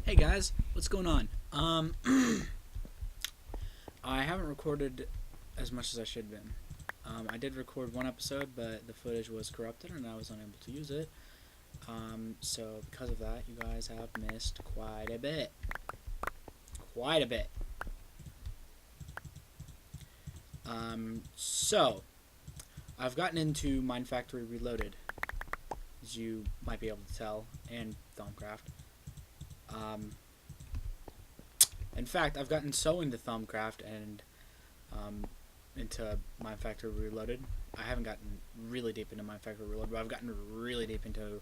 Hey guys, what's going on? I haven't recorded as much as I should have been. I did record one episode, but the footage was corrupted and I was unable to use it. So because of that, you guys have missed quite a bit. Quite a bit. So I've gotten into Minecraft Reloaded, as you might be able to tell, and Thaumaturge. In fact, I've gotten so into Thaumaturge and into Minecraft Reloaded. I haven't gotten really deep into Minecraft Reloaded, but I've gotten really deep into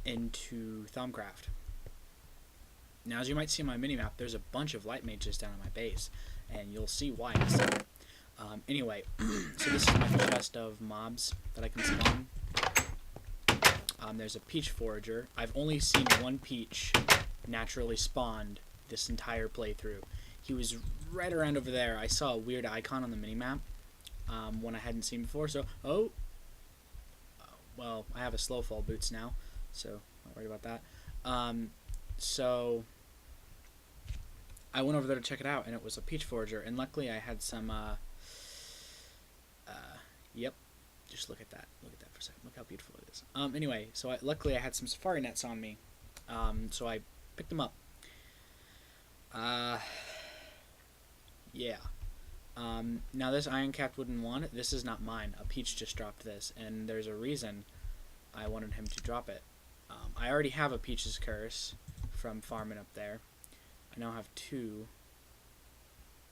Thaumaturge. Now, as you might see on my minimap, there's a bunch of light mages down in my base, and you'll see why in a second. Anyway, so this is my chest of mobs that I can spawn. There's a peach forager. I've only seen one peach naturally spawned this entire playthrough. He was right around over there. I saw a weird icon on the minimap, one I hadn't seen before. So, well, I have a slow fall boots now, so not worried about that. So I went over there to check it out, and it was a peach forager. And luckily, I had some. Yep. Just look at that. Look at that for a second. Look how beautiful it is. Anyway, so luckily I had some safari nets on me, so I picked them up. Yeah. Now this iron-capped wooden wand, this is not mine. A peach just dropped this, and there's a reason I wanted him to drop it. I already have a peach's curse from farming up there. I now have two,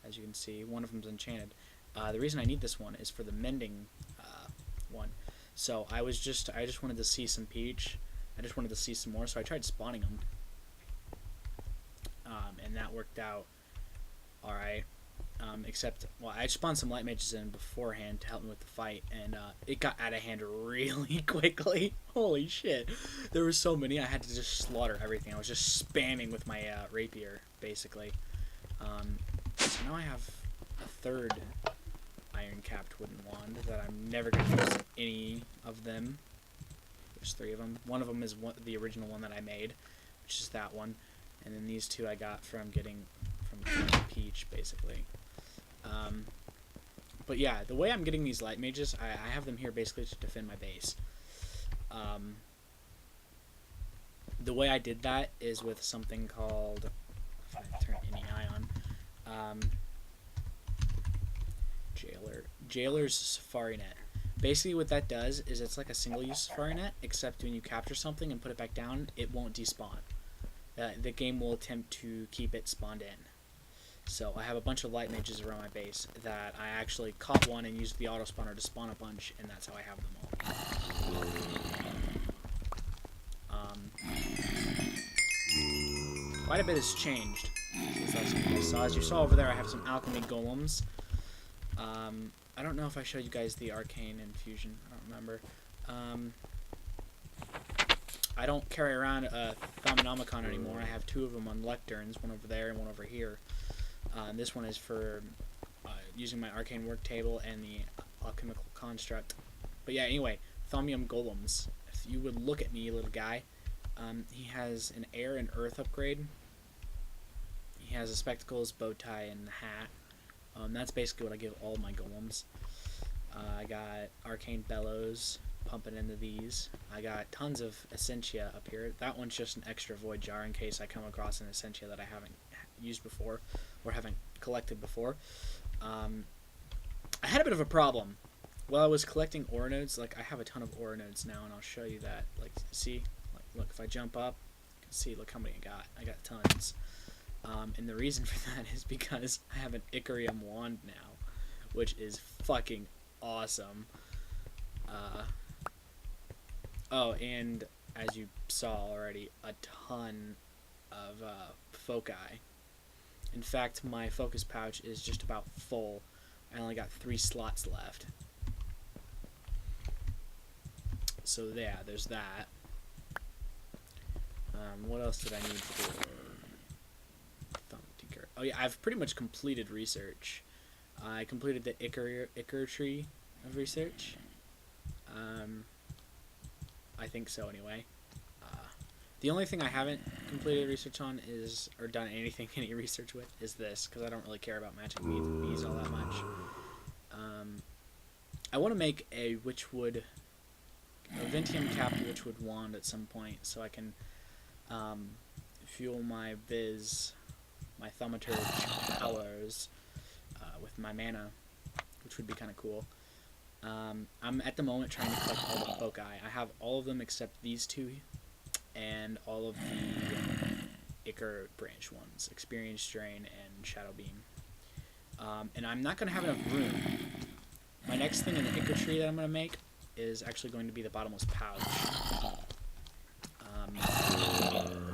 as you can see. One of them's enchanted. The reason I need this one is for the mending one. So I just wanted to see some peach. I just wanted to see some more, so I tried spawning them. And that worked out alright. Except, well, I spawned some light mages in beforehand to help me with the fight, and it got out of hand really quickly. Holy shit. There were so many, I had to just slaughter everything. I was just spamming with my rapier, basically. So now I have a third iron-capped wooden wand that I'm never going to use any of them. There's three of them. One of them is the original one that I made, which is that one. And then these two I got from getting from Peach, basically. But yeah, the way I'm getting these light mages, I have them here basically to defend my base. The way I did that is with something called, if I turn any eye on, Jailer's Safari Net. Basically what that does is it's like a single-use Safari Net, except when you capture something and put it back down, it won't despawn. The game will attempt to keep it spawned in. So I have a bunch of light mages around my base that I actually caught one and used the auto spawner to spawn a bunch, and that's how I have them all. Quite a bit has changed since last time. So as you saw over there, I have some alchemy golems. I don't know if I showed you guys the arcane infusion. I don't remember. I don't carry around a Thaumaturge anymore. I have two of them on lecterns, one over there and one over here. This one is for using my arcane work table and the alchemical construct. But yeah, anyway, Thaumium golems. If you would look at me, little guy, he has an air and earth upgrade. He has a spectacles, bow tie, and a hat. That's basically what I give all my golems. I got arcane bellows pumping into these. I got tons of essentia up here. That one's just an extra void jar in case I come across an essentia that I haven't used before or haven't collected before. I had a bit of a problem. While I was collecting ore nodes, like I have a ton of ore nodes now, and I'll show you that. Like, see, like, look, if I jump up, you can see, look how many I got. I got tons. And the reason for that is because I have an Icarium wand now, which is fucking awesome. Oh, and as you saw already, a ton of foci. In fact, my focus pouch is just about full. I only got 3 slots left. So yeah, there's that. What else did I need to do? Oh yeah, I've pretty much completed research. I completed the Icar tree of research. I think so anyway. The only thing I haven't completed research on is, or done anything any research with, is this, because I don't really care about magic bees all that much. I want to make a Ventium capped witchwood wand at some point, so I can fuel my my Thaumaturge powers with my mana, which would be kind of cool. I'm at the moment trying to collect all the blocky. I have all of them except these two, and all of the Ichor branch ones, Experience Drain and Shadow Beam. And I'm not going to have enough room. My next thing in the Ichor tree that I'm going to make is actually going to be the bottomless pouch.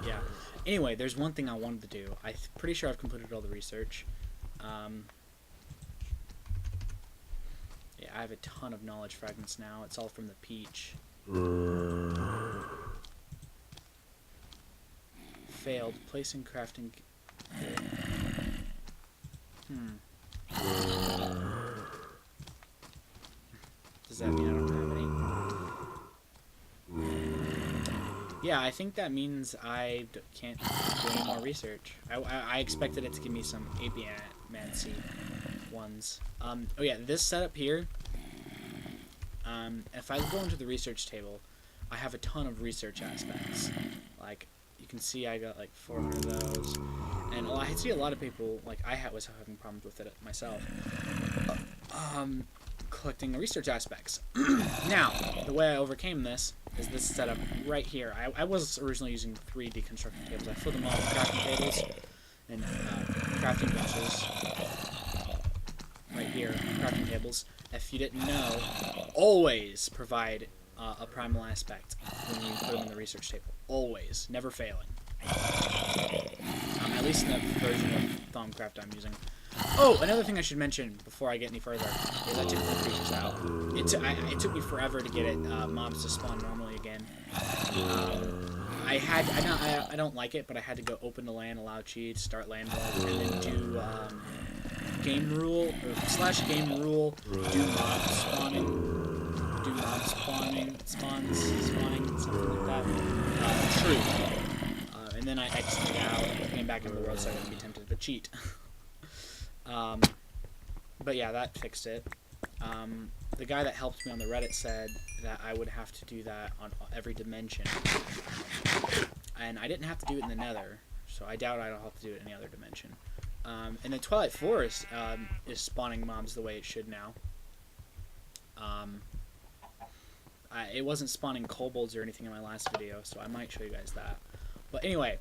Yeah. Anyway, there's one thing I wanted to do. I'm pretty sure I've completed all the research. Yeah, I have a ton of knowledge fragments now. It's all from the peach. Failed. Placing crafting... Does that mean I don't have any? Yeah, I think that means I can't do any more research. I expected it to give me some apiamancy ones. Oh yeah, this setup here, if I go into the research table, I have a ton of research aspects. Like, you can see I got like 400 of those. And I see a lot of people, like was having problems with it myself, collecting the research aspects. Now, the way I overcame this is this setup right here. I was originally using 3 deconstruction tables. I filled them all with crafting tables and crafting benches. Right here, crafting tables. If you didn't know, always provide a primal aspect when you put them in the research table. Always. Never failing. At least in the version of Thaumcraft I'm using. Oh, another thing I should mention before I get any further is I took the creatures out. It took me forever to get mobs to spawn normally again. I don't like it, but I had to go open the land, allow cheats, start land work, and then do game rule or / game rule, do mob spawning, spawning, something like that. True. And then I exited out, came back into the world, so I wouldn't be tempted to cheat. But yeah, that fixed it. The guy that helped me on the Reddit said that I would have to do that on every dimension. And I didn't have to do it in the Nether, so I doubt I'll have to do it in any other dimension. And the Twilight Forest is spawning mobs the way it should now. It wasn't spawning kobolds or anything in my last video, so I might show you guys that. But anyway,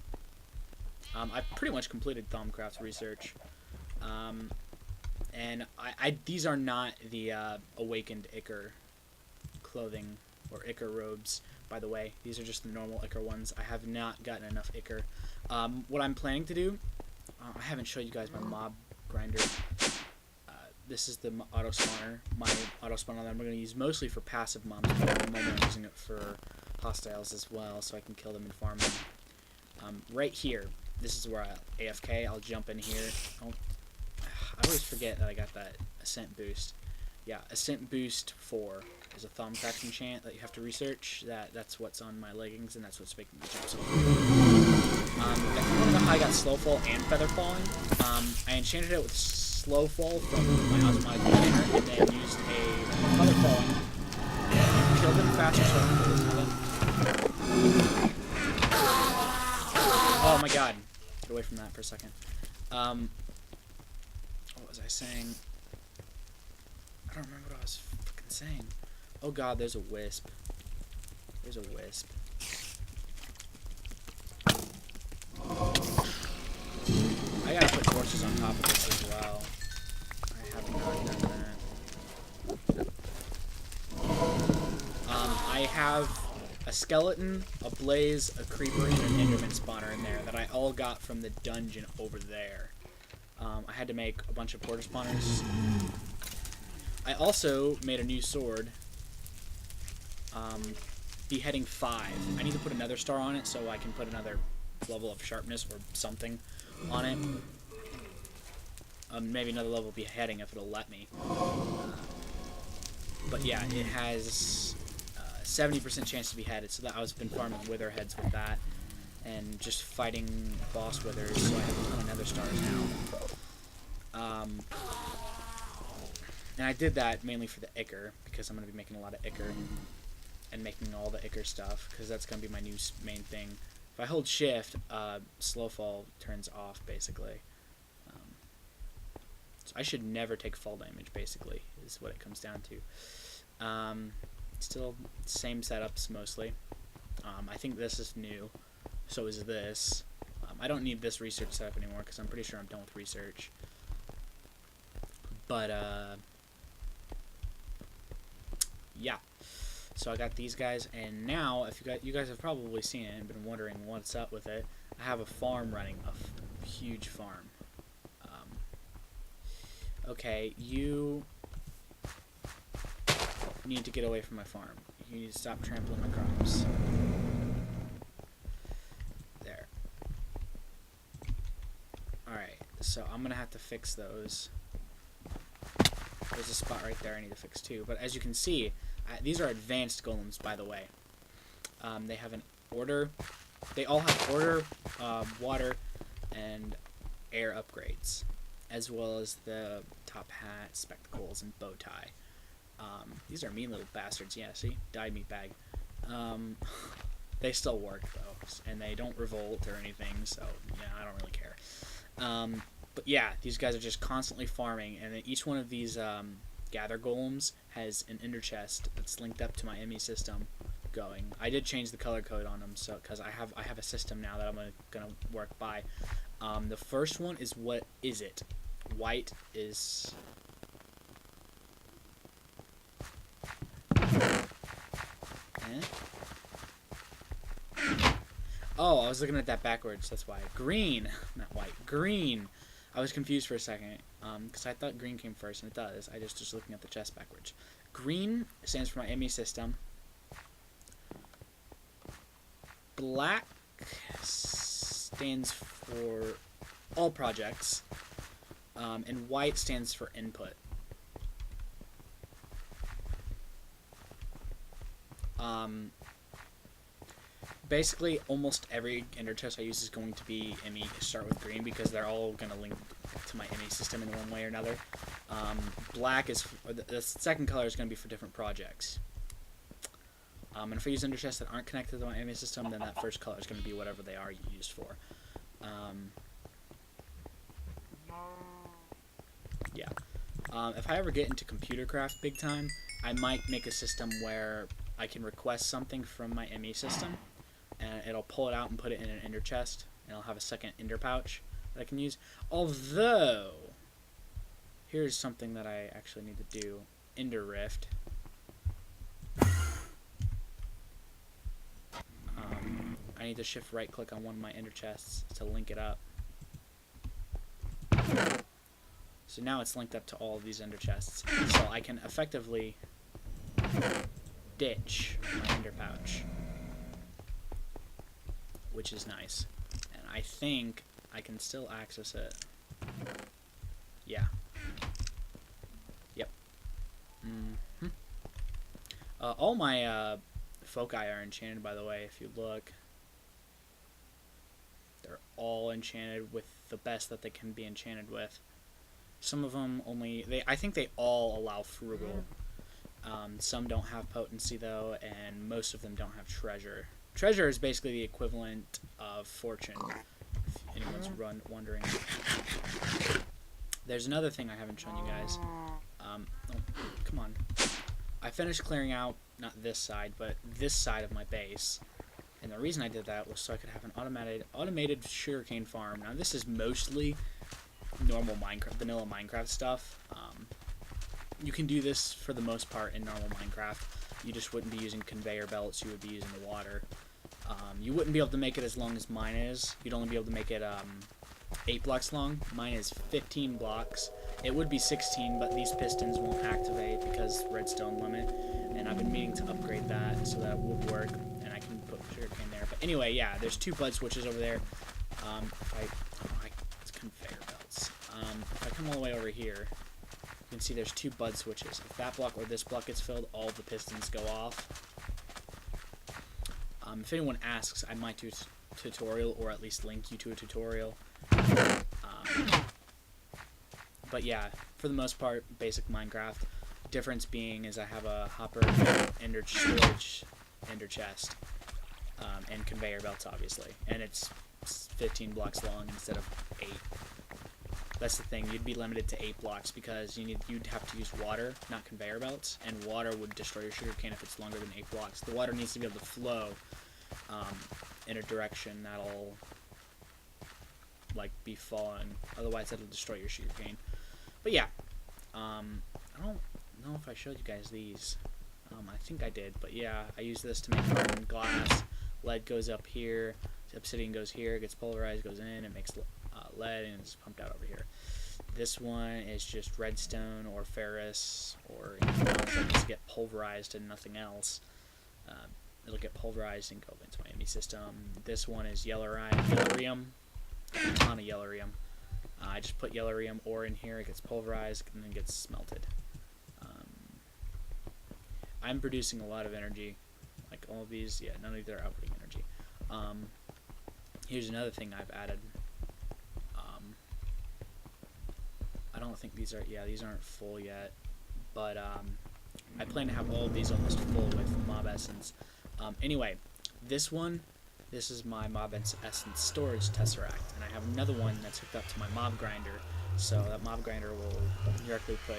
I've pretty much completed Thaumcraft's research. And these are not the awakened Ichor clothing or Ichor robes, by the way. These are just the normal Ichor ones. I have not gotten enough Ichor. What I'm planning to do, I haven't showed you guys my mob grinder. This is the auto spawner. My auto spawner that I'm going to use mostly for passive mobs. But at the moment I'm using it for hostiles as well, so I can kill them and farm them. Right here, this is where AFK. I'll jump in here. Oh, I always forget that I got that Ascent boost. Yeah, Ascent boost 4 is a Thaumcraft enchant that you have to research. That's what's on my leggings, and that's what's making me jump so far. I don't know how I got slow fall and feather falling. I enchanted it with slow fall from my osmotic container, and then used a feather falling. Killed them faster, so I can kill them. Oh my god. Get away from that for a second. What was I saying? I don't remember what I was fucking saying. Oh god, there's a wisp. There's a wisp. I gotta put torches on top of this as well. I haven't done that. I have a skeleton, a blaze, a creeper, and an enderman spawner in there that I all got from the dungeon over there. I had to make a bunch of porter spawners. I also made a new sword. Beheading 5. I need to put another star on it so I can put another level of sharpness or something on it. Maybe another level of beheading if it'll let me. But yeah, it has 70% chance to be headed, so that I've been farming wither heads with that. and just fighting boss withers, so I have a ton of nether stars now. And I did that mainly for the ichor, because I'm going to be making a lot of ichor, and making all the ichor stuff, because that's going to be my new main thing. If I hold shift, slow fall turns off, basically. So I should never take fall damage, basically, is what it comes down to. Still same setups, mostly. I think this is new, so is this. I don't need this research setup anymore, because I'm pretty sure I'm done with research. But, yeah. So I got these guys, and now, if you guys have probably seen it and been wondering what's up with it, I have a farm running, a huge farm. Okay, you need to get away from my farm. You need to stop trampling my crops. There. Alright, so I'm gonna have to fix those. There's a spot right there I need to fix too. But as you can see, these are advanced golems, by the way. They have an order. They all have order, water, and air upgrades, as well as the top hat, spectacles, and bow tie. These are mean little bastards. Yeah, see? Dyed meat bag. They still work, though, and they don't revolt or anything, so, yeah, I don't really care. But, yeah, these guys are just constantly farming, and then each one of these gather golems has an ender chest that's linked up to my ME system going. I did change the color code on them, so because I have a system now that I'm gonna work by. The first one is, what is it? White is... Oh, I was looking at that backwards, that's why. Green! Not white. Green! I was confused for a second, because I thought green came first, and it does. I just looking at the chest backwards. Green stands for my ME system. Black stands for all projects, and white stands for input. Basically, almost every ender chest I use is going to be ME. Start with green because they're all going to link to my ME system in one way or another. Black is the second color is going to be for different projects. And if I use ender chests that aren't connected to my ME system, then that first color is going to be whatever they are used for. Yeah. If I ever get into computer craft big time, I might make a system where I can request something from my ME system, and it'll pull it out and put it in an ender chest, and I'll have a second ender pouch that I can use. Although, here's something that I actually need to do. Ender rift. I need to shift right click on one of my ender chests to link it up. So now it's linked up to all of these ender chests. So I can effectively ditch my ender pouch, which is nice. And I think I can still access it. Yeah. Yep. All my foci are enchanted, by the way, if you look. They're all enchanted with the best that they can be enchanted with. Some of them only... I think they all allow frugal. Some don't have potency, though, and most of them don't have treasure. Treasure is basically the equivalent of fortune, if anyone's wondering. There's another thing I haven't shown you guys. Oh, come on. I finished clearing out, not this side, but this side of my base. And the reason I did that was so I could have an automated sugarcane farm. Now, this is mostly normal Minecraft, vanilla Minecraft stuff. You can do this for the most part in normal Minecraft. You just wouldn't be using conveyor belts, you would be using the water. You wouldn't be able to make it as long as mine is. You'd only be able to make it 8 blocks long. Mine is 15 blocks. It would be 16, but these pistons won't activate because redstone limit. And I've been meaning to upgrade that so that would work, and I can put sugarcane there. But anyway, yeah, there's 2 bud switches over there. It's conveyor belts. If I come all the way over here, you can see there's 2 bud switches. If that block or this block gets filled, all the pistons go off. If anyone asks, I might do a tutorial, or at least link you to a tutorial. But yeah, for the most part, basic Minecraft. Difference being is I have a hopper, ender storage, ender chest, and conveyor belts, obviously. And it's 15 blocks long instead of 8. That's the thing. You'd be limited to 8 blocks because you'd have to use water, not conveyor belts, and water would destroy your sugarcane if it's longer than 8 blocks. The water needs to be able to flow in a direction that'll like be falling. Otherwise, it'll destroy your sugarcane. But yeah, I don't know if I showed you guys these. I think I did, but yeah, I use this to make hardened glass. Lead goes up here, obsidian goes here, gets pulverized, goes in, it makes lead, and it's pumped out over here. This one is just redstone or ferrous or anything else that needs to get pulverized and nothing else. It'll get pulverized and go into my enemy system. This one is yellorium, a ton of yellorium. I just put yellorium ore in here, it gets pulverized and then gets smelted. I'm producing a lot of energy, like all of these. Yeah, none of these are outputting energy. Here's another thing I've added. I don't think these are, yeah, these aren't full yet, but I plan to have all of these almost full with mob essence. Anyway, this is my mob essence storage tesseract, and I have another one that's hooked up to my mob grinder, so that mob grinder will directly put,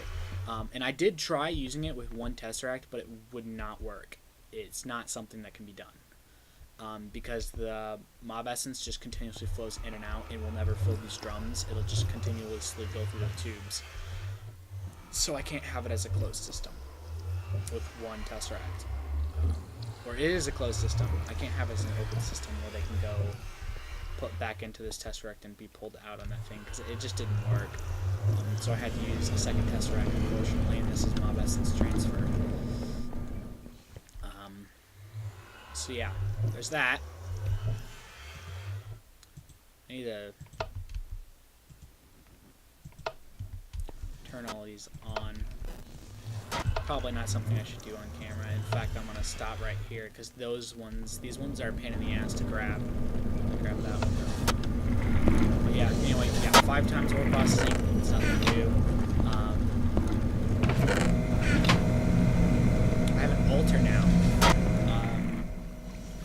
and I did try using it with one tesseract, but it would not work. It's not something that can be done. Because the mob essence just continuously flows in and out. It will never fill these drums. It'll just continuously go through the tubes. So I can't have it as a closed system with one tesseract. Or it is a closed system. I can't have it as an open system where they can go put back into this tesseract and be pulled out on that thing, because it just didn't work. So I had to use a second tesseract, unfortunately, and this is mob essence transfer. So yeah, there's that. I need to turn all these on. Probably not something I should do on camera. In fact, I'm gonna stop right here because these ones are a pain in the ass to grab. Grab that one. But yeah, anyway, yeah, 5 times ore processing. It's nothing to do. I have an altar now.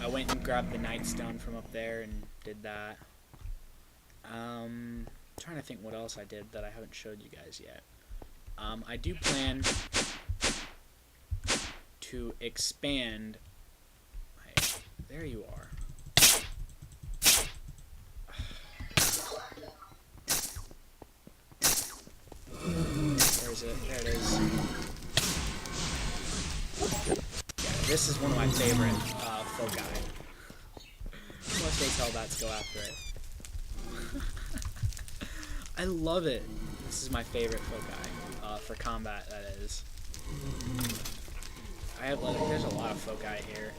I went and grabbed the nightstone from up there and did that. I'm trying to think what else I did that I haven't showed you guys yet. I do plan to expand. There you are. There's it. There it is. Yeah, this is one of my favorite foci. Unless they tell that to go after it. I love it. This is my favorite foci for combat. That is. I have there's a lot of foci here.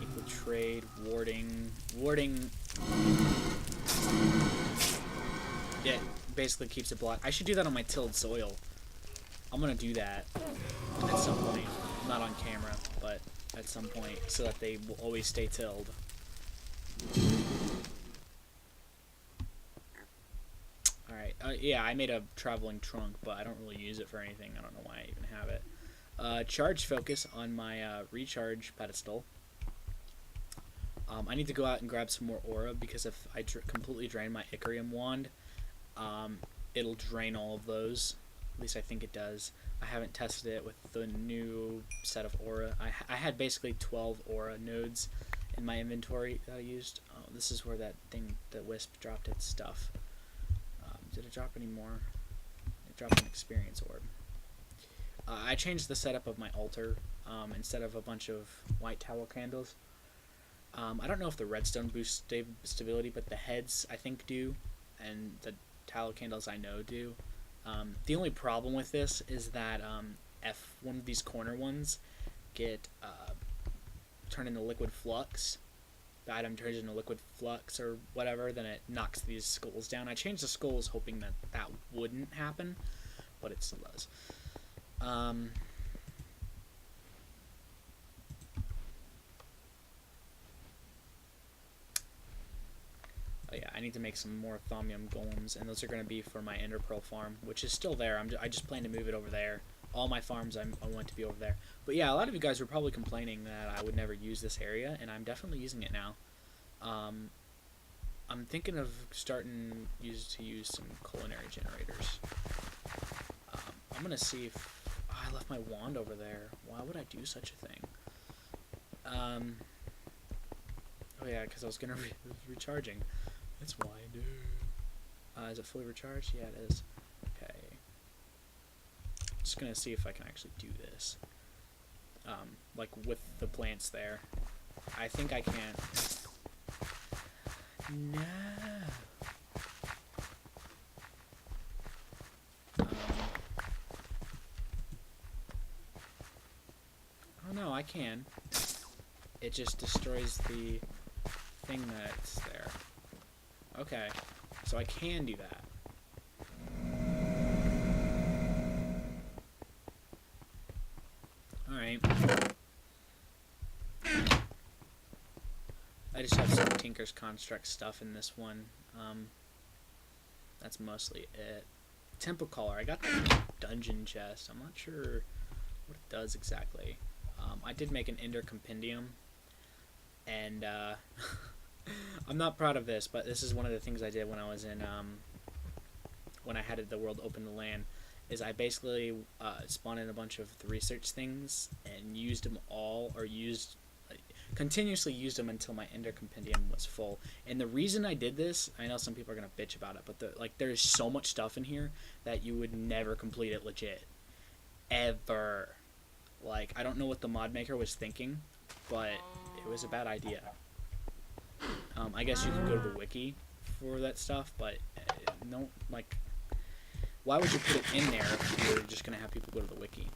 Equal trade, warding. Yeah, basically keeps it blocked. I should do that on my tilled soil. I'm gonna do that at some point. Not on camera, but at some point, so that they will always stay tilled. Alright, yeah, I made a traveling trunk, but I don't really use it for anything. I don't know why I even have it. Charge focus on my recharge pedestal. I need to go out and grab some more aura, because if I completely drain my Icarium wand, it'll drain all of those. At least I think it does. I haven't tested it with the new set of aura. I had basically 12 aura nodes in my inventory that I used. Oh, this is where that thing, the wisp, dropped its stuff. Did it drop any more? It dropped an experience orb. I changed the setup of my altar. Instead of a bunch of white tallow candles. I don't know if the redstone boosts stability, but the heads I think do, and the tallow candles I know do. The only problem with this is that if one of these corner ones get turned into liquid flux, the item turns into liquid flux or whatever, then it knocks these skulls down. I changed the skulls hoping that that wouldn't happen, but it still does. But yeah, I need to make some more thaumium golems, and those are going to be for my ender pearl farm, which is still there. I just plan to move it over there. All my farms I want to be over there. But yeah, a lot of you guys were probably complaining that I would never use this area, and I'm definitely using it now. I'm thinking of starting to use some culinary generators. I'm going to see if... Oh, I left my wand over there. Why would I do such a thing? Oh yeah, because I was going to recharging. That's why I do. Is it fully recharged? Yeah, it is. Okay. Just going to see if I can actually do this. Like with the plants there. I think I can. No. Oh no, I can. It just destroys the thing that's there. Okay, so I can do that. Alright. I just have some Tinker's Construct stuff in this one. That's mostly it. Temple Collar. I got the dungeon chest. I'm not sure what it does exactly. I did make an Ender Compendium. And I'm not proud of this, but this is one of the things I did when I was in, when I had the world open to land, is I basically spawned in a bunch of the research things and used them all, or continuously used them until my Ender Compendium was full. And the reason I did this, I know some people are gonna bitch about it, but there's so much stuff in here that you would never complete it legit, ever. Like, I don't know what the mod maker was thinking, but it was a bad idea. I guess you could go to the wiki for that stuff, but no, like, why would you put it in there if you're just gonna have people go to the wiki?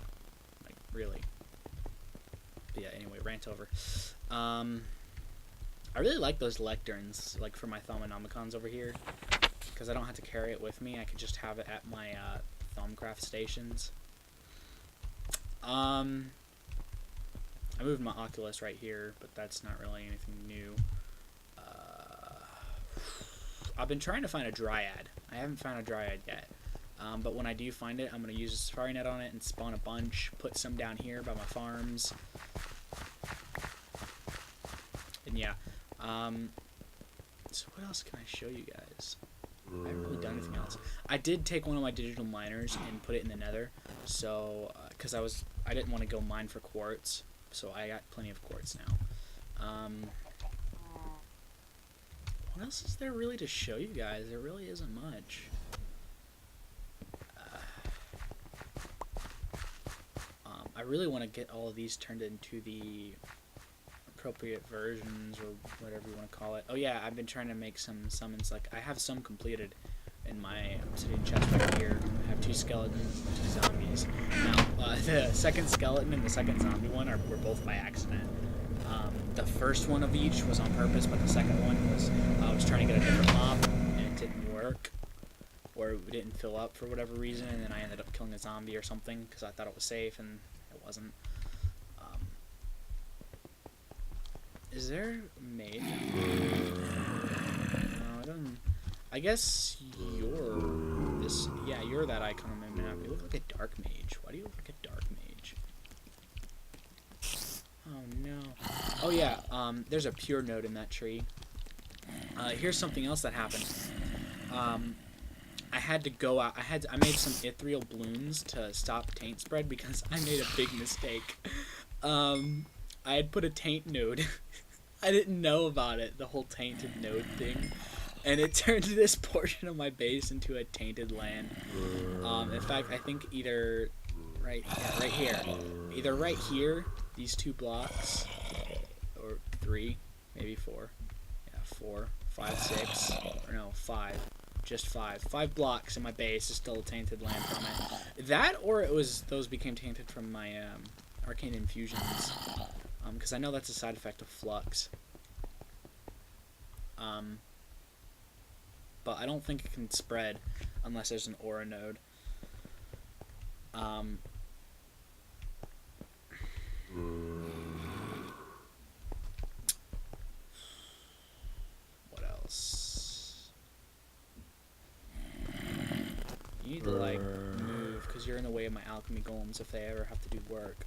Like, really? But yeah, anyway, rant over. I really like those lecterns, like for my Thaumanomicons over here, because I don't have to carry it with me. I could just have it at my Thaumcraft stations. I moved my Oculus right here, but that's not really anything new. I've been trying to find a Dryad. I haven't found a Dryad yet. But when I do find it, I'm going to use a safari net on it and spawn a bunch, put some down here by my farms. And yeah. So what else can I show you guys? I haven't really done anything else. I did take one of my digital miners and put it in the Nether, so because I didn't want to go mine for quartz, so I got plenty of quartz now. What else is there really to show you guys? There really isn't much. I really want to get all of these turned into the appropriate versions, or whatever you want to call it. Oh yeah, I've been trying to make some summons. Like, I have some completed in my obsidian chest right here. I have 2 skeletons and 2 zombies. Now, the second skeleton and the second zombie one were both by accident. The first one of each was on purpose, but the second one was, I was trying to get a different mob, and it didn't work. Or it didn't fill up for whatever reason, and then I ended up killing a zombie or something, because I thought it was safe, and it wasn't. Is there a mage? No, I don't. I guess you're this. Yeah, you're that icon on my map. You look like a dark mage. Why do you look like a dark mage? Oh no. Oh yeah. There's a pure node in that tree. Here's something else that happened. I had to go out. I made some ethereal blooms to stop taint spread because I made a big mistake. I had put a taint node. I didn't know about it, the whole tainted node thing, and it turned this portion of my base into a tainted land. In fact, I think either right here, either right here, these 2 blocks, or 3, maybe 4, yeah, 4, 5, 6, or no, 5. Just 5 blocks in my base is still a tainted land from it. That, or it was those became tainted from my arcane infusions, because I know that's a side effect of flux. But I don't think it can spread unless there's an aura node. What else? You need to, like, move, because you're in the way of my alchemy golems if they ever have to do work.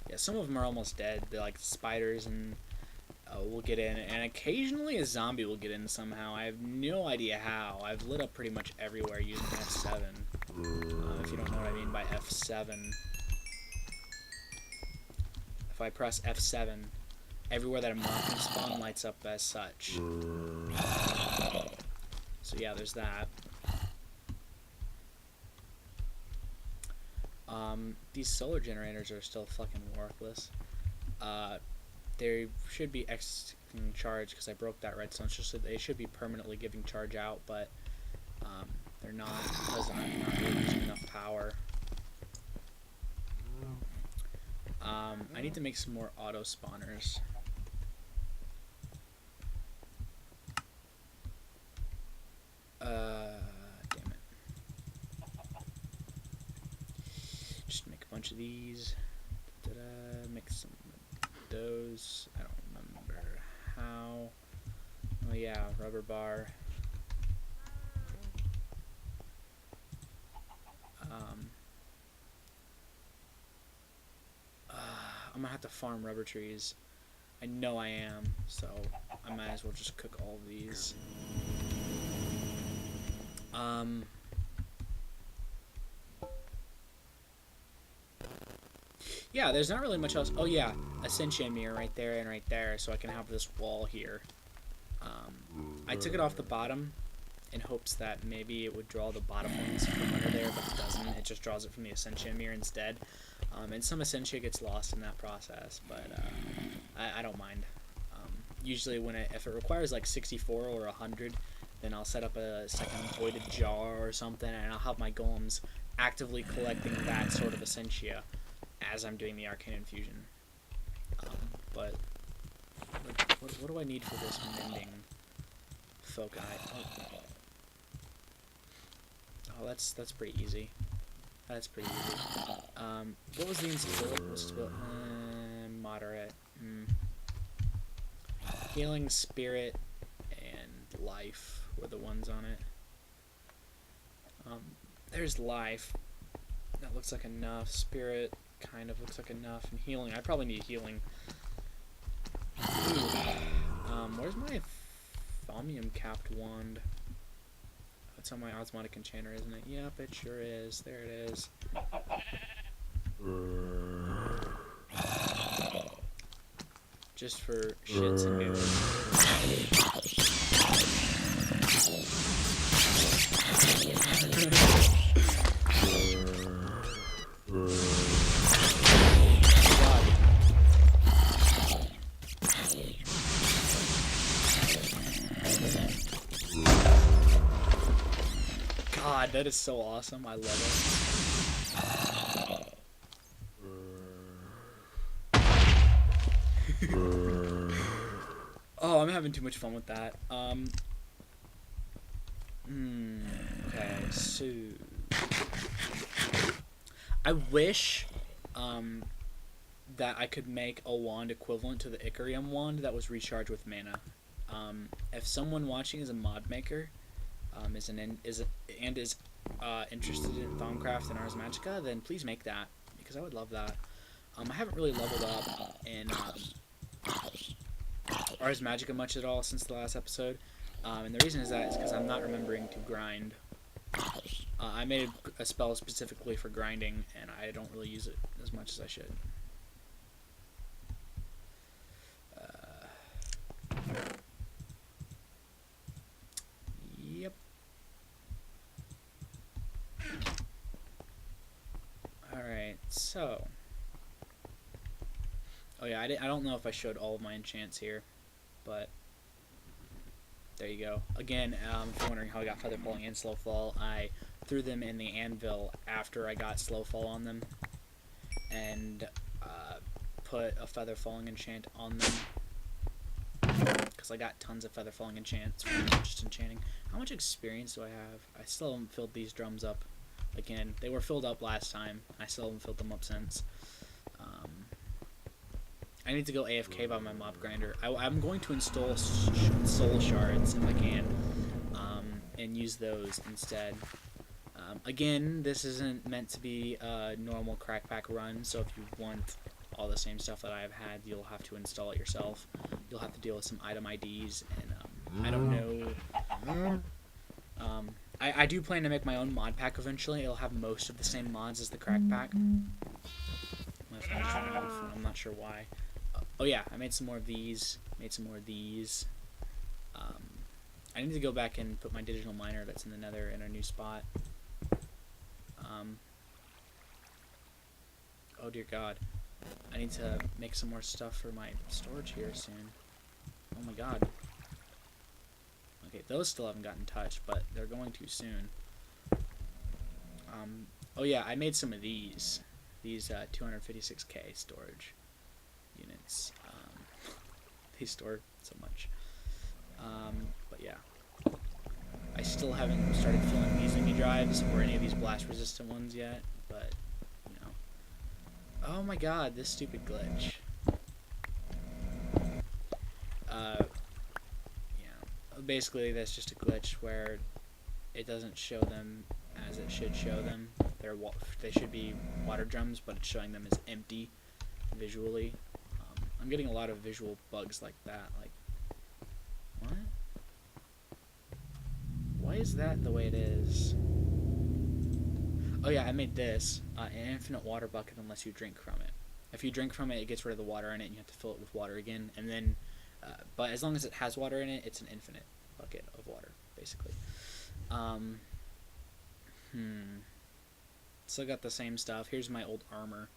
Yeah, some of them are almost dead. They're like spiders, and will get in, and occasionally a zombie will get in somehow. I have no idea how. I've lit up pretty much everywhere using F7. If you don't know what I mean by F7. If I press F7, everywhere that a mob can spawn lights up as such. So yeah, there's that. These solar generators are still fucking worthless. They should be exiting charge because I broke that redstone. It's just that they should be permanently giving charge out, but they're not because I'm not really using enough power. I need to make some more auto spawners. Damn it. Just make a bunch of these. Make some of those. I don't remember how. Oh yeah, rubber bar. I'm gonna have to farm rubber trees. I know I am, so I might as well just cook all of these. Yeah, there's not really much else. Oh yeah, Ascension mirror right there and right there, so I can have this wall here. I took it off the bottom in hopes that maybe it would draw the bottom ones from under there, but it doesn't. It just draws it from the Ascension mirror instead. And some Ascension gets lost in that process, but I don't mind. Usually if it requires like 64 or 100, then I'll set up a second voided jar or something, and I'll have my golems actively collecting that sort of Essentia as I'm doing the arcane infusion. But what do I need for this mending foci? Oh, that's pretty easy. That's pretty easy. What was the instability? Moderate. Healing, spirit, and life were the ones on it. There's life. That looks like enough. Spirit kind of looks like enough. And healing. I probably need healing. Where's my Thaumium capped wand? It's on my osmotic enchanter, isn't it? Yep, it sure is. There it is. Just for shits and giggles. God, that is so awesome. I love it. Oh, I'm having too much fun with that. Okay, so I wish that I could make a wand equivalent to the Icarium wand that was recharged with mana. If someone watching is a mod maker, is interested in Thaumcraft and Ars Magica, then please make that, because I would love that. I haven't really leveled up in Ars Magica much at all since the last episode, and the reason is because I'm not remembering to grind. I made a spell specifically for grinding, and I don't really use it as much as I should. Yep. Alright, so... Oh yeah, I don't know if I showed all of my enchants here, but... There you go. Again, if you're wondering how I got Feather Falling and Slow Fall, I threw them in the anvil after I got Slow Fall on them, and put a Feather Falling enchant on them, because I got tons of Feather Falling enchants from just enchanting. How much experience do I have? I still haven't filled these drums up. Again, they were filled up last time. I still haven't filled them up since. I need to go AFK by my mob grinder. I'm going to install soul shards if I can, and use those instead. Again, this isn't meant to be a normal crack pack run, so if you want all the same stuff that I've had, you'll have to install it yourself. You'll have to deal with some item IDs, and I don't know. I do plan to make my own mod pack eventually. It'll have most of the same mods as the crack pack. I'm not sure why. Oh yeah, I made some more of these. I need to go back and put my digital miner that's in the Nether in a new spot. Oh dear God, I need to make some more stuff for my storage here soon. Oh my God. Okay, those still haven't gotten touched, but they're going to soon. Oh yeah, I made some of these 256k storage units. They store so much. But yeah, I still haven't started filling these mini drives or any of these blast resistant ones yet, but you know. Oh my God, this stupid glitch. Basically that's just a glitch where it doesn't show them as it should show them. They should be water drums, but it's showing them as empty visually. I'm getting a lot of visual bugs like that. Like, what? Why is that the way it is? Oh yeah, I made this an infinite water bucket unless you drink from it. If you drink from it, it gets rid of the water in it, and you have to fill it with water again. And then, but as long as it has water in it, it's an infinite bucket of water, basically. Still got the same stuff. Here's my old armor.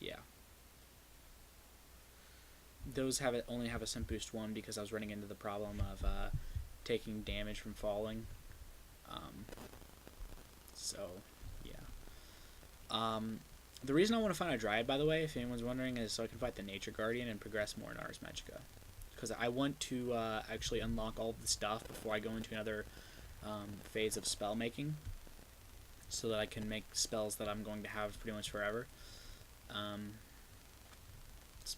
Yeah. Those only have a simp boost 1 because I was running into the problem of taking damage from falling. So, yeah. The reason I want to find a dryad, by the way, if anyone's wondering, is so I can fight the nature guardian and progress more in Ars Magica. Because I want to actually unlock all of the stuff before I go into another phase of spell making, so that I can make spells that I'm going to have pretty much forever.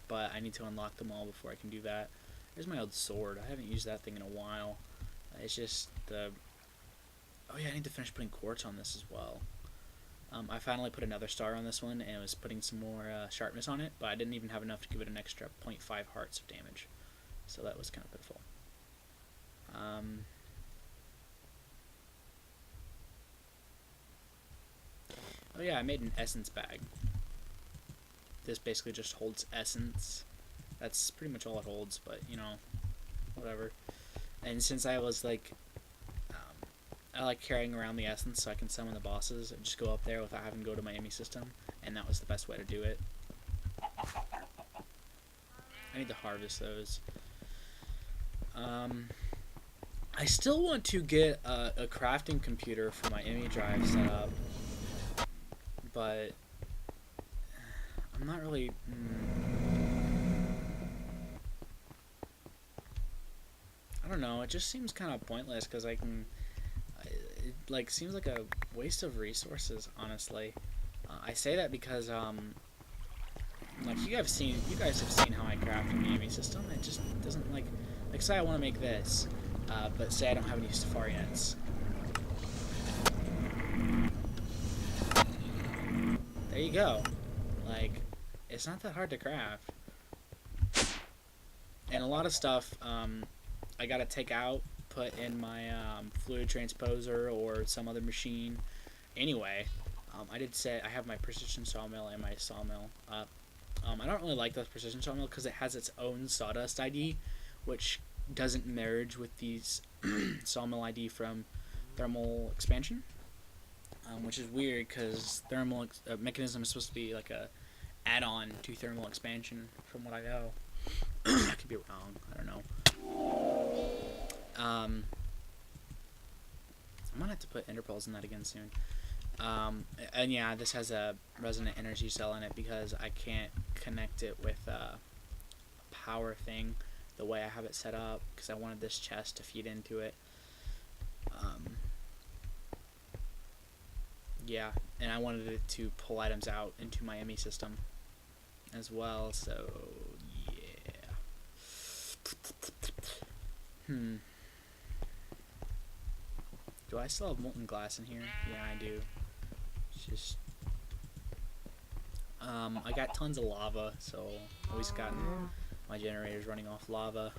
But I need to unlock them all before I can do that. There's my old sword. I haven't used that thing in a while. It's just the... Oh yeah, I need to finish putting quartz on this as well. I finally put another star on this one, and it was putting some more sharpness on it, but I didn't even have enough to give it an extra 0.5 hearts of damage. So that was kind of pitiful. Oh yeah, I made an essence bag. This basically just holds essence. That's pretty much all it holds, but you know, whatever. And since I was like, I like carrying around the essence so I can summon the bosses and just go up there without having to go to my ME system, and that was the best way to do it. I need to harvest those. I still want to get a crafting computer for my ME drive set up, but I'm not really... I don't know, it just seems kind of pointless because I can... It like seems like a waste of resources, honestly. I say that because like you guys have seen how I craft in the ME system. It just doesn't like say I want to make this, but say I don't have any safari nets. There you go. Like, it's not that hard to craft. And a lot of stuff I gotta take out, put in my fluid transposer or some other machine. Anyway, I did say I have my precision sawmill and my sawmill up. I don't really like the precision sawmill because it has its own sawdust ID, which doesn't merge with these sawmill ID from thermal expansion, which is weird because thermal mechanism is supposed to be like a add-on to thermal expansion, from what I know. I could be wrong. I don't know. I'm gonna have to put ender pearls in that again soon. And yeah, this has a resonant energy cell in it because I can't connect it with a power thing the way I have it set up because I wanted this chest to feed into it. Yeah, and I wanted it to pull items out into my ME system as well, so yeah. Do I still have molten glass in here? Yeah, I do. It's just... I got tons of lava, so always got my generators running off lava.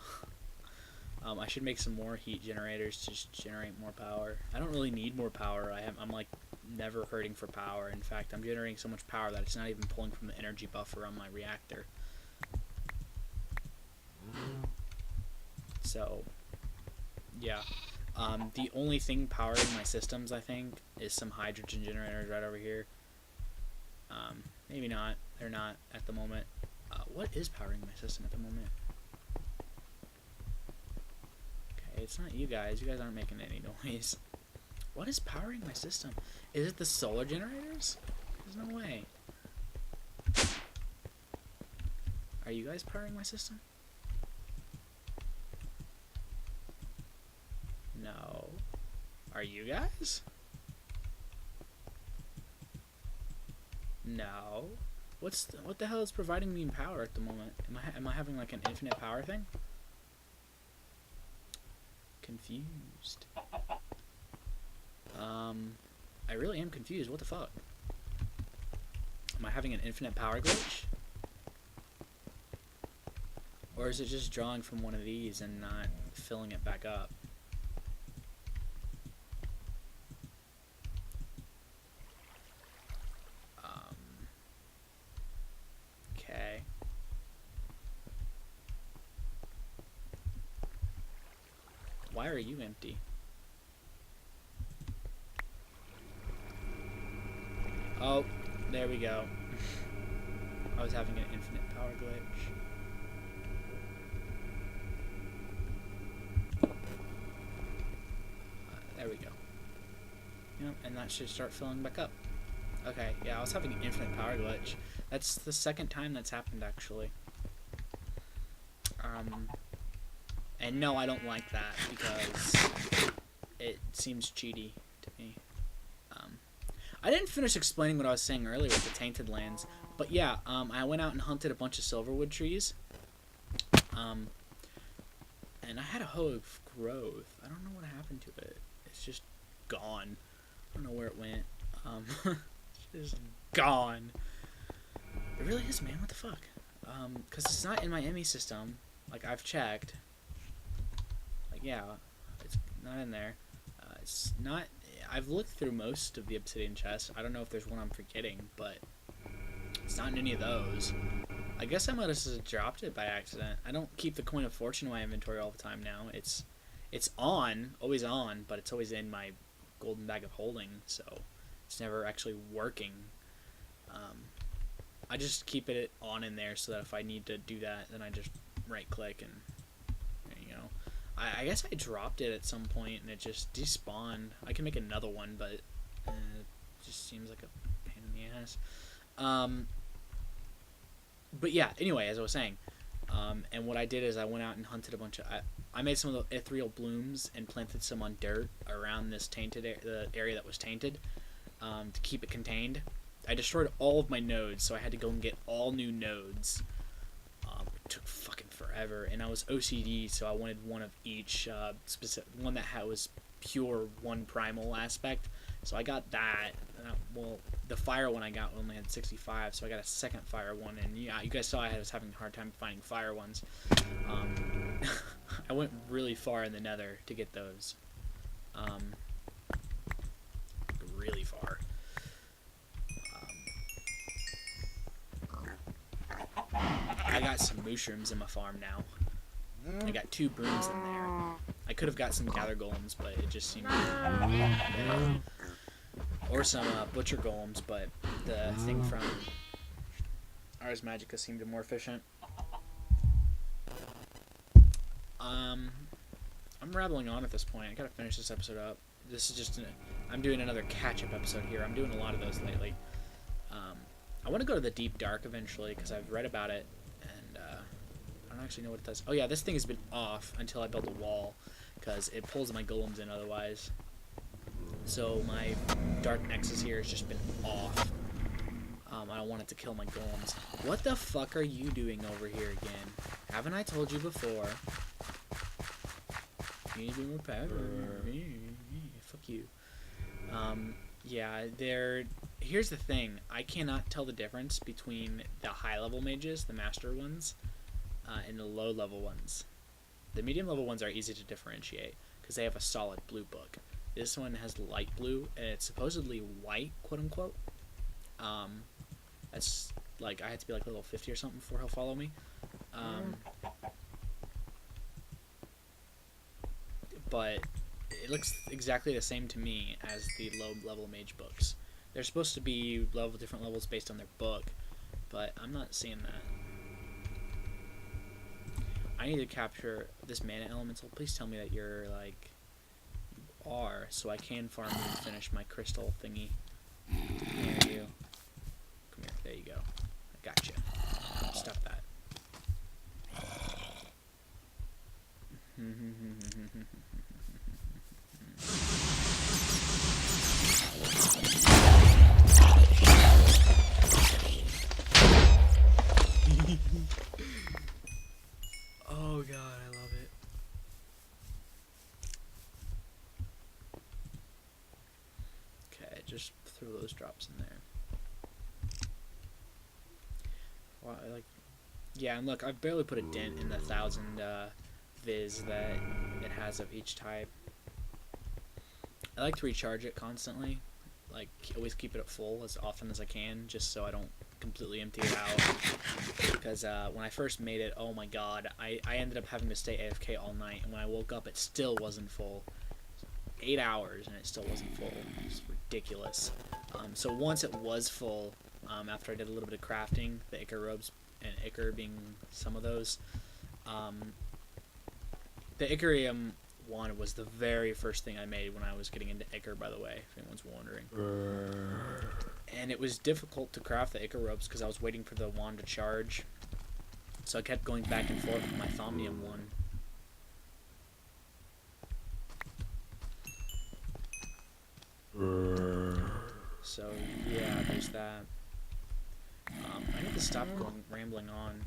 I should make some more heat generators to just generate more power. I don't really need more power. I'm like never hurting for power. In fact, I'm generating so much power that it's not even pulling from the energy buffer on my reactor. So, yeah. The only thing powering my systems, I think, is some hydrogen generators right over here. Maybe not. They're not at the moment. What is powering my system at the moment? Okay, it's not you guys. You guys aren't making any noise. What is powering my system? Is it the solar generators? There's no way. Are you guys powering my system? No. Are you guys? No. What the hell is providing me power at the moment? Am I having like an infinite power thing? Confused. I really am confused. What the fuck? Am I having an infinite power glitch? Or is it just drawing from one of these and not filling it back up? Okay. Why are you empty? Oh, there we go. I was having an infinite power glitch. There we go. Yep, and that should start filling back up. Okay, yeah, I was having an infinite power glitch. That's the second time that's happened, actually. And no, I don't like that, because it seems cheaty to me. I didn't finish explaining what I was saying earlier with the tainted lands, but yeah, I went out and hunted a bunch of silverwood trees. And I had a hoe of growth. I don't know what happened to it. It's just gone. I don't know where it went. It's just gone. It really is, man. What the fuck? Because it's not in my ME system. Like, I've checked. Like, yeah, it's not in there. It's not... I've looked through most of the obsidian chests. I don't know if there's one I'm forgetting, but it's not in any of those. I guess I might have just dropped it by accident. I don't keep the coin of fortune in my inventory all the time now. It's on, always on, but it's always in my golden bag of holding, so it's never actually working. I just keep it on in there so that if I need to do that, then I just right click and there you go. I guess I dropped it at some point and it just despawned. I can make another one, but it just seems like a pain in the ass. But yeah, anyway, as I was saying, and what I did is I went out and hunted a bunch of... I made some of the ethereal blooms and planted some on dirt around this tainted the area that was tainted to keep it contained. I destroyed all of my nodes, so I had to go and get all new nodes. It took fucking forever, and I was OCD, so I wanted one of each specific one that was pure one primal aspect. So I got that. Well, the fire one I got only had 65, so I got a second fire one, and yeah, you guys saw I was having a hard time finding fire ones. I went really far in the Nether to get those. Really far. I got some mushrooms in my farm now. I got 2 brooms in there. I could have got some gather golems, but it just seemed... or some butcher golems, but the thing from Ars Magica seemed more efficient. I'm rambling on at this point. I gotta finish this episode up. This is just I'm doing another catch-up episode here. I'm doing a lot of those lately. I want to go to the Deep Dark eventually because I've read about it, and I don't actually know what it does. Oh yeah, this thing has been off until I built a wall because it pulls my golems in otherwise. So my Dark Nexus here has just been off. I don't want it to kill my golems. What the fuck are you doing over here again? Haven't I told you before? You need to be more power. Fuck Thank you. Yeah, here's the thing. I cannot tell the difference between the high-level mages, the master ones, and the low-level ones. The medium-level ones are easy to differentiate because they have a solid blue book. This one has light blue, and it's supposedly white, quote-unquote. That's, like, I had to be, like, level 50 or something before he'll follow me. But it looks exactly the same to me as the low-level mage books. They're supposed to be different levels based on their book, but I'm not seeing that. I need to capture this mana elemental. Please tell me that you're, like, you are, so I can farm and finish my crystal thingy. There you. Come here. There you go. I gotcha. Stop that. Oh god, I love it. Okay, just throw those drops in there. Wow, yeah, and look, I've barely put a dent in the 1,000 viz that it has of each type. I like to recharge it constantly, like always keep it at full as often as I can, just so I don't completely empty it out. Because when I first made it, oh my god, I ended up having to stay AFK all night, and when I woke up, it still wasn't full. 8 hours, and it still wasn't full. It's ridiculous. So once it was full, after I did a little bit of crafting, the Ichor robes, and Ichor being some of those, the Ichorium one was the very first thing I made when I was getting into Ichor, by the way, if anyone's wondering. And it was difficult to craft the Ichor robes because I was waiting for the wand to charge. So I kept going back and forth with my Thaumium one. So yeah, there's that. I need to stop rambling on.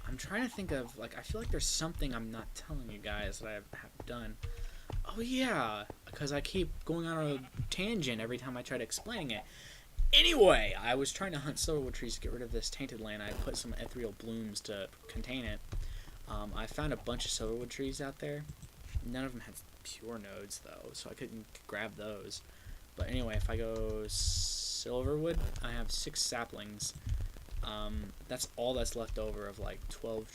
I'm trying to think of, like, I feel like there's something I'm not telling you guys that I have done. Oh yeah, because I keep going on a tangent every time I try to explain it. Anyway, I was trying to hunt silverwood trees to get rid of this tainted land. I put some ethereal blooms to contain it. I found a bunch of silverwood trees out there. None of them had pure nodes, though, so I couldn't grab those. But anyway, if I go silverwood, I have 6 saplings. That's all that's left over of, like, 12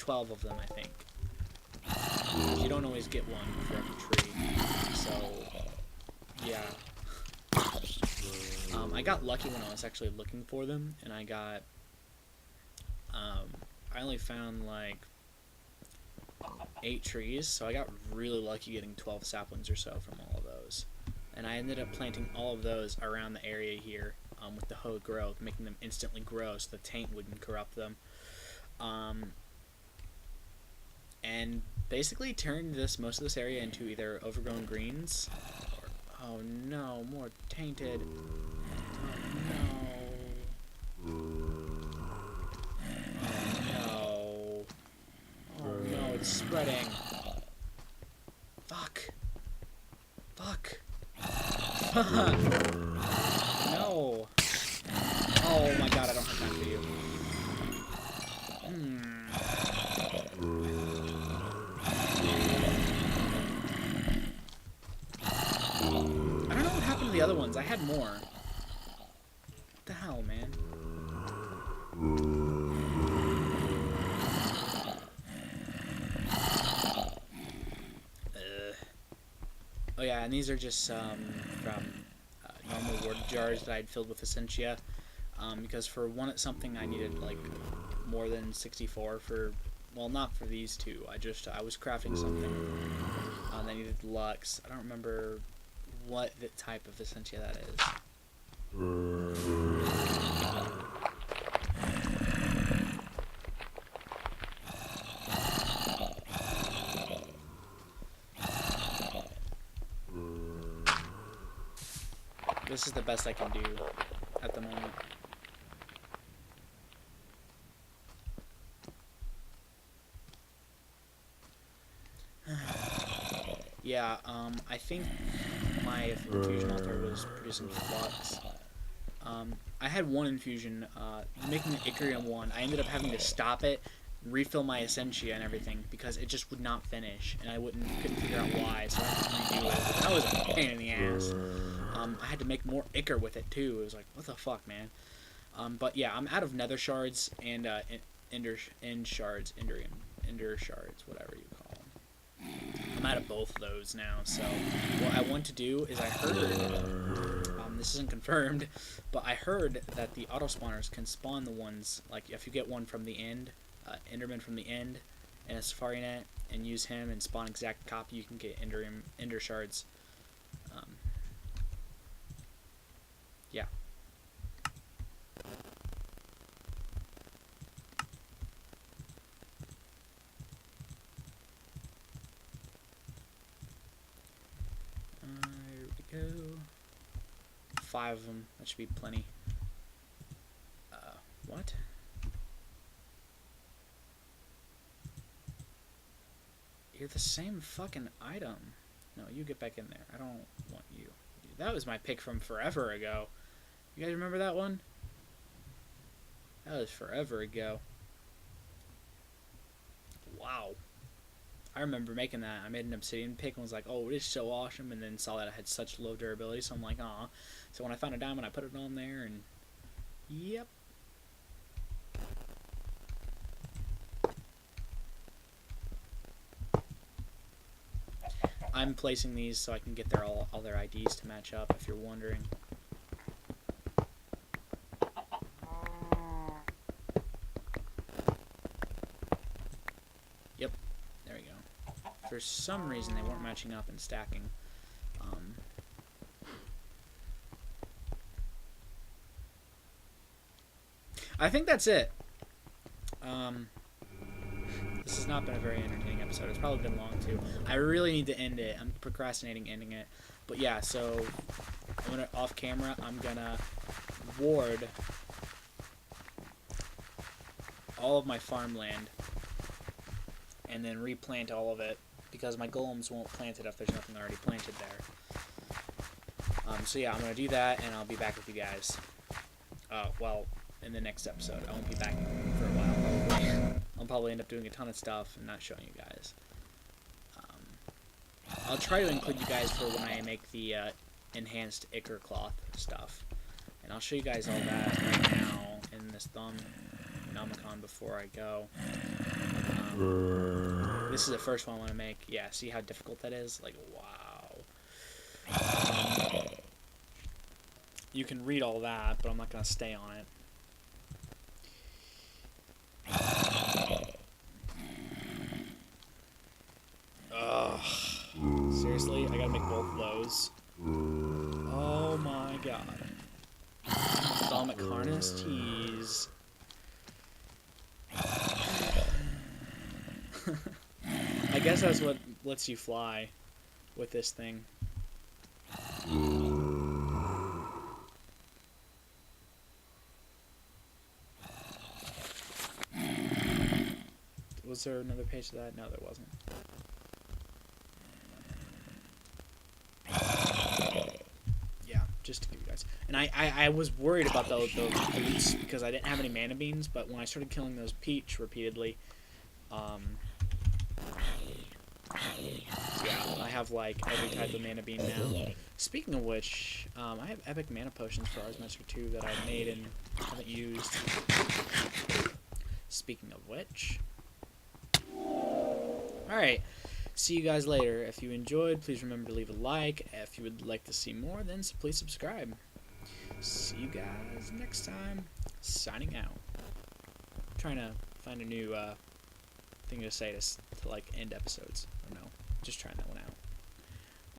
of them, I think. You don't always get one for every tree, so, yeah. I got lucky when I was actually looking for them, and I got, I only found, like, 8 trees, so I got really lucky getting 12 saplings or so from all of those. And I ended up planting all of those around the area here, with the hoe growth, making them instantly grow so the taint wouldn't corrupt them. And basically turned most of this area into either overgrown greens, or, oh no, more tainted. Oh no. Oh no, it's spreading. Fuck. Fuck. Fuck. No. Oh my god, I don't have time for you. I don't know what happened to the other ones. I had more. What the hell, man? Oh yeah, and these are just from normal wood jars that I'd filled with Essentia. Because for something I needed like more than 64 for, well, not for these two. I was crafting something. I needed Lux. I don't remember what the type of Essentia that is. This is the best I can do at the moment. Yeah, I think my infusion altar was producing flux. I had one infusion, making an Icarium one. I ended up having to stop it, refill my Essentia and everything, because it just would not finish, and couldn't figure out why, so I had to redo it. That was a pain in the ass. I had to make more Icar with it, too. It was like, what the fuck, man? But yeah, I'm out of Nether shards and Ender shards, Ender shards, whatever you call them. I'm out of both of those now. So what I want to do is I heard, this isn't confirmed, but I heard that the auto spawners can spawn the ones, like if you get one from the end, Enderman from the end, in a Safari net, and use him and spawn exact copy, you can get Ender shards. Yeah. Here we go. 5 of them. That should be plenty. What? You're the same fucking item. No, you get back in there. I don't want you. That was my pick from forever ago. You guys remember that one? That was forever ago. Wow. I remember making that. I made an obsidian pick and was like, oh, it is so awesome, and then saw that it had such low durability, so I'm like, aw. So when I found a diamond, I put it on there, and yep. I'm placing these so I can get all their IDs to match up, if you're wondering. Yep, there we go. For some reason, they weren't matching up and stacking. I think that's it. This has not been a very entertaining episode. It's probably been long, too. I really need to end it. I'm procrastinating ending it. But yeah, so off camera, I'm gonna ward all of my farmland and then replant all of it, because my golems won't plant it if there's nothing already planted there. So yeah, I'm gonna do that, and I'll be back with you guys. Well, in the next episode. I won't be back for a while, probably. I'll probably end up doing a ton of stuff and not showing you guys. I'll try to include you guys for when I make the enhanced Icar cloth stuff. And I'll show you guys all that right now in this Thaumaturge before I go. This is the first one I want to make. Yeah, see how difficult that is? Like, wow. You can read all that, but I'm not going to stay on it. Ugh. Seriously? I gotta make both of those? Oh my god. Ophthalmic harness? Jeez. I guess that's what lets you fly with this thing. Was there another page to that? No, there wasn't. Yeah, just to give you guys. And I was worried about those boots because I didn't have any mana beans, but when I started killing those peach repeatedly, yeah, I have like every type of mana bean now. Speaking of which, I have epic mana potions for Master 2 that I made and haven't used. Speaking of which... Alright, see you guys later. If you enjoyed, please remember to leave a like. If you would like to see more, then please subscribe. See you guys next time. Signing out. I'm trying to find a new thing to say to like end episodes. I don't know. Just trying that one out.